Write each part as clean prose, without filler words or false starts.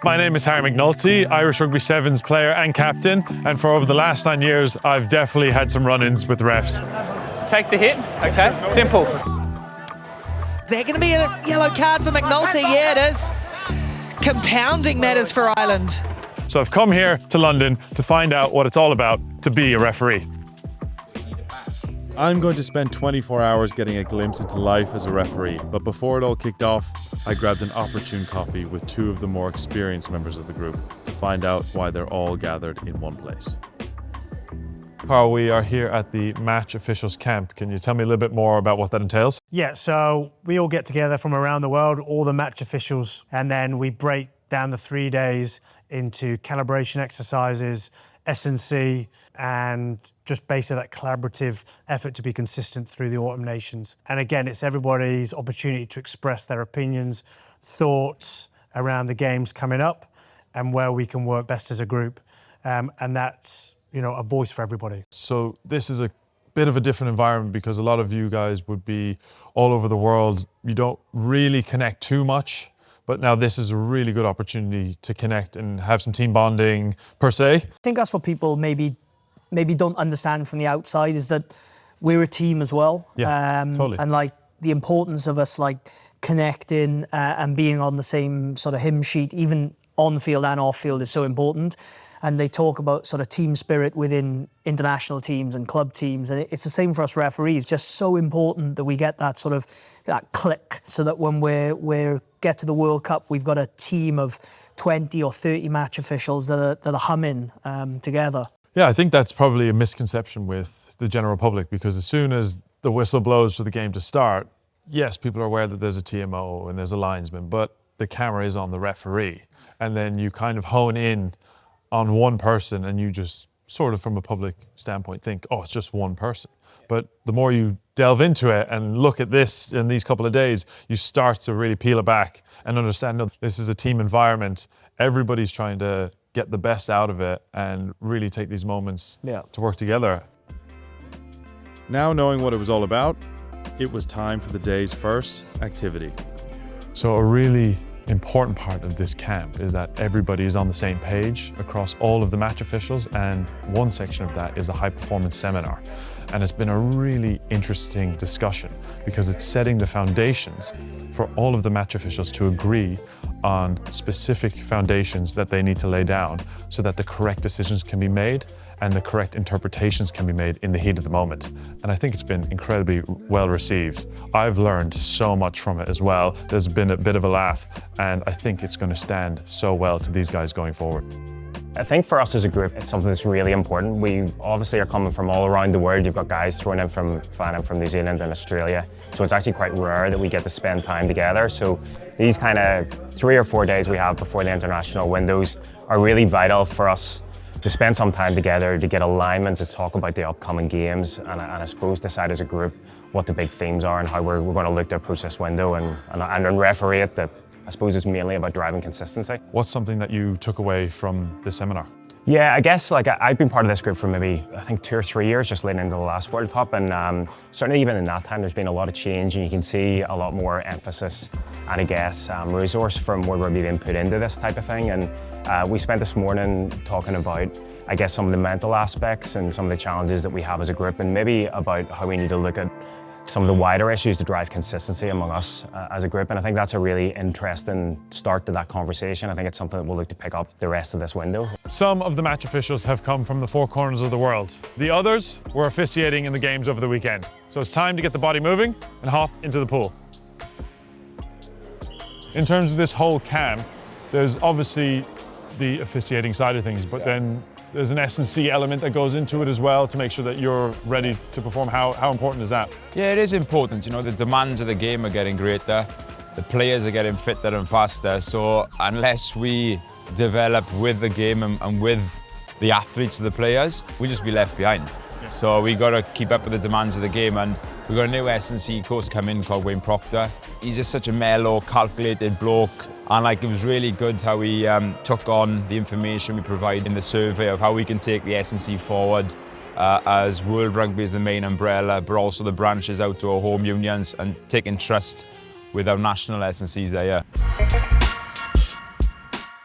My name is Harry McNulty, Irish Rugby Sevens player and captain, and for over the last 9 years, I've definitely had some run-ins with refs. Take the hit, okay, simple. There going to be a yellow card for McNulty, yeah it is. Compounding matters for Ireland. So I've come here to London to find out what it's all about to be a referee. I'm going to spend 24 hours getting a glimpse into life as a referee, but before it all kicked off, I grabbed an opportune coffee with two of the more experienced members of the group to find out why they're all gathered in one place. Carl, we are here at the match officials camp. Can you tell me a little bit more about what that entails? Yeah, so we all get together from around the world, all the match officials, and then we break down the 3 days into calibration exercises, S&C, and just basically that collaborative effort to be consistent through the autumn nations. And again, it's everybody's opportunity to express their opinions, thoughts around the games coming up and where we can work best as a group. And that's, you know, a voice for everybody. So this is a bit of a different environment because a lot of you guys would be all over the world. You don't really connect too much, but now this is a really good opportunity to connect and have some team bonding per se. I think that's what people maybe don't understand from the outside, is that we're a team as well. Yeah, totally. And like the importance of us like connecting and being on the same sort of hymn sheet, even on field and off field, is so important. And they talk about sort of team spirit within international teams and club teams. And it's the same for us referees, just so important that we get that sort of that click, so that when we get to the World Cup, we've got a team of 20 or 30 match officials that are humming together. Yeah, I think that's probably a misconception with the general public, because as soon as the whistle blows for the game to start, yes, people are aware that there's a TMO and there's a linesman, but the camera is on the referee. And then you kind of hone in on one person and you just sort of from a public standpoint think, oh, it's just one person. But the more you delve into it and look at this in these couple of days, you start to really peel it back and understand, no, this is a team environment. Everybody's trying to get the best out of it and really take these moments to work together. Now knowing what it was all about, it was time for the day's first activity. So a really important part of this camp is that everybody is on the same page across all of the match officials, and one section of that is a high performance seminar. And it's been a really interesting discussion because it's setting the foundations for all of the match officials to agree on specific foundations that they need to lay down so that the correct decisions can be made and the correct interpretations can be made in the heat of the moment. And I think it's been incredibly well received. I've learned so much from it as well. There's been a bit of a laugh, and I think it's going to stand so well to these guys going forward. I think for us as a group, it's something that's really important. We obviously are coming from all around the world. You've got guys flying in from New Zealand and Australia. So it's actually quite rare that we get to spend time together. So these kind of 3 or 4 days we have before the international windows are really vital for us to spend some time together, to get alignment, to talk about the upcoming games, and I suppose decide as a group what the big themes are and how we're going to look to approach this window and referee it. That I suppose it's mainly about driving consistency. What's something that you took away from the seminar? Yeah, I guess like I've been part of this group for maybe, I think 2 or 3 years, just leading into the last World Cup. And certainly even in that time, there's been a lot of change, and you can see a lot more emphasis and I guess resource from World Rugby being put into this type of thing. And we spent this morning talking about, I guess, some of the mental aspects and some of the challenges that we have as a group, and maybe about how we need to look at some of the wider issues to drive consistency among us as a group. And I think that's a really interesting start to that conversation. I think it's something that we'll look to pick up the rest of this window. Some of the match officials have come from the 4 corners of the world. The others were officiating in the games over the weekend. So it's time to get the body moving and hop into the pool. In terms of this whole camp, there's obviously the officiating side of things, but then there's an S&C element that goes into it as well to make sure that you're ready to perform. How important is that? Yeah, it is important. You know, the demands of the game are getting greater. The players are getting fitter and faster. So unless we develop with the game and with the athletes, the players, we'll just be left behind. Yeah. So we got to keep up with the demands of the game. And we've got a new S&C coach come in called Wayne Proctor. He's just such a mellow, calculated bloke. And like, it was really good how he took on the information we provide in the survey of how we can take the S&C forward as World Rugby is the main umbrella, but also the branches out to our home unions and taking trust with our national S&Cs there.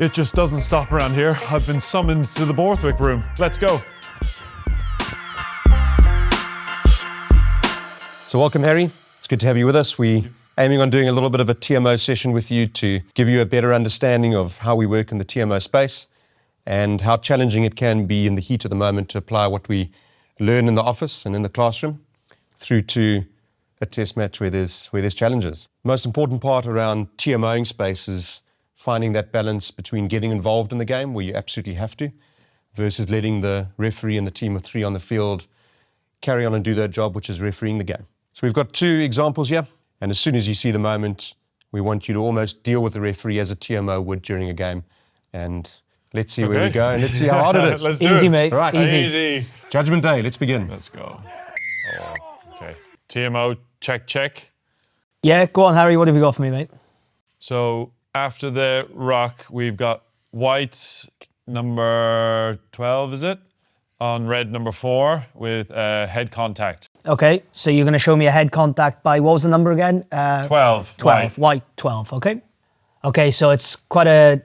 It just doesn't stop around here. I've been summoned to the Borthwick room. Let's go. So welcome, Harry. It's good to have you with us. We're aiming on doing a little bit of a TMO session with you to give you a better understanding of how we work in the TMO space and how challenging it can be in the heat of the moment to apply what we learn in the office and in the classroom through to a test match where there's challenges. Most important part around TMOing space is finding that balance between getting involved in the game where you absolutely have to versus letting the referee and the team of 3 on the field carry on and do their job, which is refereeing the game. So we've got 2 examples here, and as soon as you see the moment, we want you to almost deal with the referee as a TMO would during a game. And let's see where we go, and let's see how hard it is. Let's do Easy, it. mate. Right. Easy. Judgment day, let's begin. Let's go. Oh, okay. TMO, check. Yeah, go on, Harry. What have you got for me, mate? So after the ruck, we've got white number 12, is it? On red number 4 with head contact. Okay, so you're going to show me a head contact by, what was the number again? 12. 12, white 12, okay. Okay, so it's quite a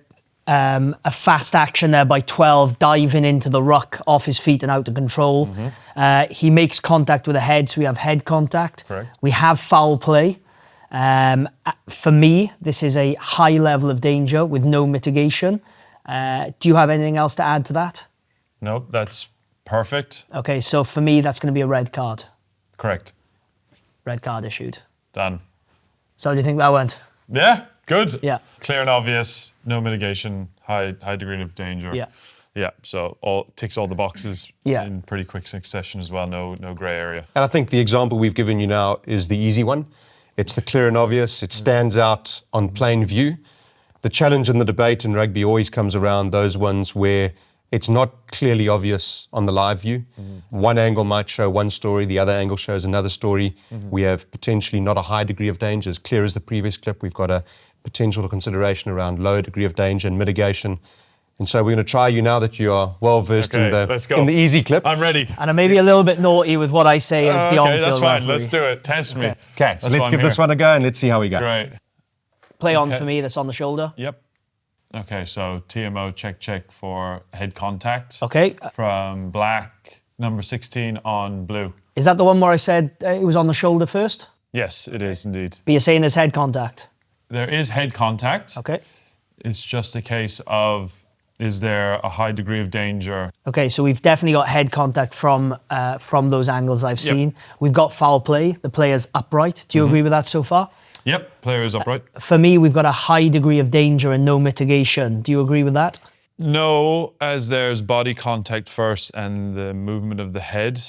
fast action there by 12, diving into the ruck off his feet and out of control. He makes contact with the head, so we have head contact. Correct. We have foul play. For me, this is a high level of danger with no mitigation. Do you have anything else to add to that? Nope, that's perfect. Okay, so for me, that's going to be a red card. Correct. Red card issued. Done. So how do you think that went? Yeah, good. Yeah. Clear and obvious, no mitigation, high degree of danger. Yeah. Yeah, so ticks all the boxes in pretty quick succession as well, no grey area. And I think the example we've given you now is the easy one. It's the clear and obvious. It stands out on plain view. The challenge and the debate in rugby always comes around those ones where it's not clearly obvious on the live view. One angle might show one story, the other angle shows another story. We have potentially not a high degree of danger, as clear as the previous clip. We've got a potential consideration around low degree of danger and mitigation. And so we're going to try you now that you are well versed in the easy clip. I'm ready. And I may be a little bit naughty with what I say as the on-field Okay, that's fine. referee. Let's do it. Test me. Okay, so let's give this one a go and let's see how we go. Great. Play on for me, that's on the shoulder. Yep. Okay, so TMO check for head contact. Okay. From black, number 16 on blue. Is that the one where I said it was on the shoulder first? Yes, it is indeed. But you're saying there's head contact? There is head contact. Okay. It's just a case of, is there a high degree of danger? Okay, so we've definitely got head contact from those angles I've seen. We've got foul play. The player's upright. Do you agree with that so far? Yep, player is upright. For me, we've got a high degree of danger and no mitigation. Do you agree with that? No, as there's body contact first and the movement of the head.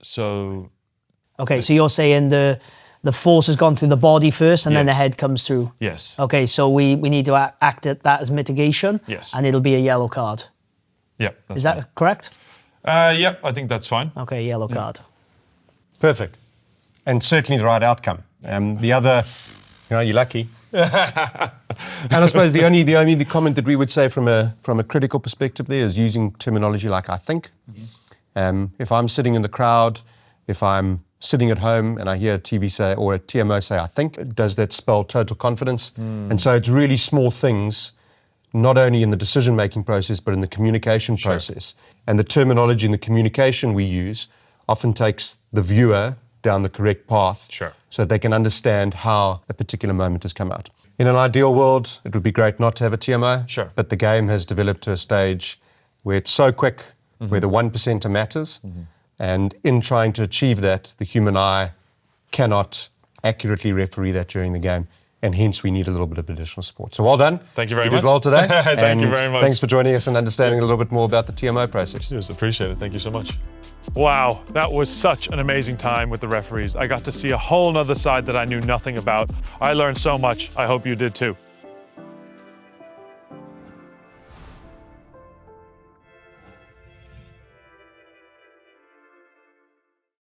So... Okay, so you're saying the force has gone through the body first and then the Yes. head comes through? Yes. Okay, so we need to act at that as mitigation? Yes. And it'll be a yellow card. Yep. That's Is that correct? Yep, I think that's fine. Okay, yellow card. Perfect. And certainly the right outcome. The other, you're lucky. And I suppose the only comment that we would say from a critical perspective there is using terminology like I think. If I'm sitting in the crowd, if I'm sitting at home and I hear a TV say or a TMO say I think, does that spell total confidence? And so it's really small things, not only in the decision-making process, but in the communication process. And the terminology and the communication we use often takes the viewer down the correct path so they can understand how a particular moment has come out. In an ideal world, it would be great not to have a TMO, but the game has developed to a stage where it's so quick, where the 1% matters, and in trying to achieve that, the human eye cannot accurately referee that during the game, and hence we need a little bit of additional support. So well done. Thank you very much. You did well today. Thank you very much. Thanks for joining us and understanding a little bit more about the TMO process. Cheers, appreciate it. Thank you so much. Wow, that was such an amazing time with the referees. I got to see a whole nother side that I knew nothing about. I learned so much. I hope you did too.